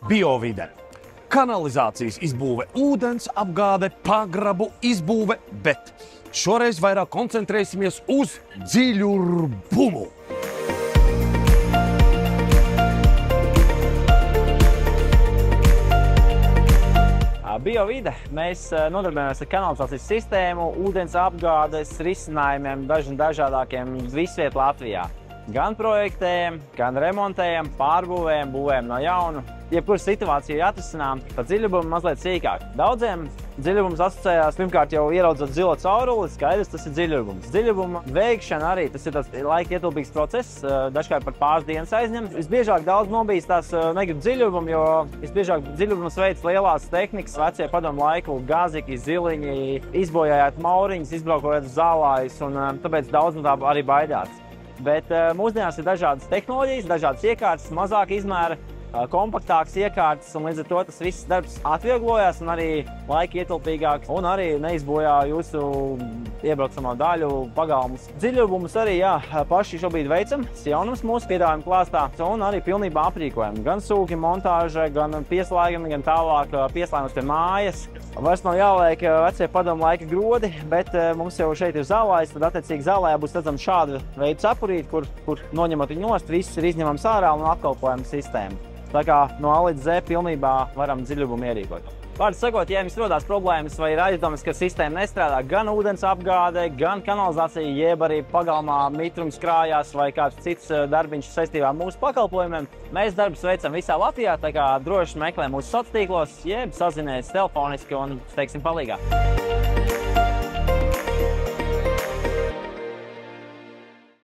Biovide. Kanalizācijas izbūve, ūdens apgāde, pagrabu izbūve, bet šoreiz vairāk koncentrēsimies uz dziļurbumu. Biovide. Mēs nodarbojamies ar kanalizācijas sistēmu, ūdens apgādes risinājumiem, dažādākiem visviet Latvijā. Gan projektējam, gan remontējam, pārbūvējam, būvējam no jaunu. Jebkuru situāciju atrisinām par dziļurbumu mazliet sīkāk. Daudziem dziļurbums asociējās pirmkārt jau ieraudzot zilo cauruli, skaidrs, tas ir dziļurbums. Dziļurbuma veikšana arī, tas ir tāds laika ietilpīgs process, dažkārt pat pāris dienas aizņem. Visbiežāk daudz nobīstās negrib dziļurbumu, jo visbiežāk dziļurbumas veids lielās tehnikas, vecie padomu laiku, gaziki, ziliņi, izbojājāt mauriņus, izbraukojot zālājus, un tāpēc daudz no tā arī baidās. Bet mūsdienās ir dažādas tehnoloģijas, dažādas iekārtas, mazāka izmēra, kompaktāks iekārtas, un līdz ar to tas viss darbs atvieglojās un arī laika ietilpīgāks un arī neizbojā jūsu iebraucamo daļu pagalmus. Dziļurbumus arī, paši šobrīd veicam, tas jaunums mūsu piedāvājuma klāstā un arī pilnībā aprīkojam. Gan sūki, montāže, gan pieslēgumi, gan tālāk pieslēgums pie mājas. Vairs nav jāliek vecie padomu laika grodi, bet mums jau šeit ir zālājs, tad attiecīgi zālājā būs redzams šāda veida cepurīti, kur noņemot viņu nost, viss ir izņemams ārā un apkalpojam sistēmu. Tā kā no A līdz Z pilnībā varam dziļurbumu ierīkot. Vārds sakot, ja jums rodās problēmas vai ir aizdomas, ka sistēma nestrādā gan ūdens apgāde, gan kanalizācija, jeb arī pagalmā mitrums krājās vai kāds cits darbiņš saistībā ar mūsu pakalpojumiem, mēs darbus veicam visā Latvijā, tā kā droši meklē mūsu sociālos tīklos, jeb sazinies telefoniski un teiksim palīgā.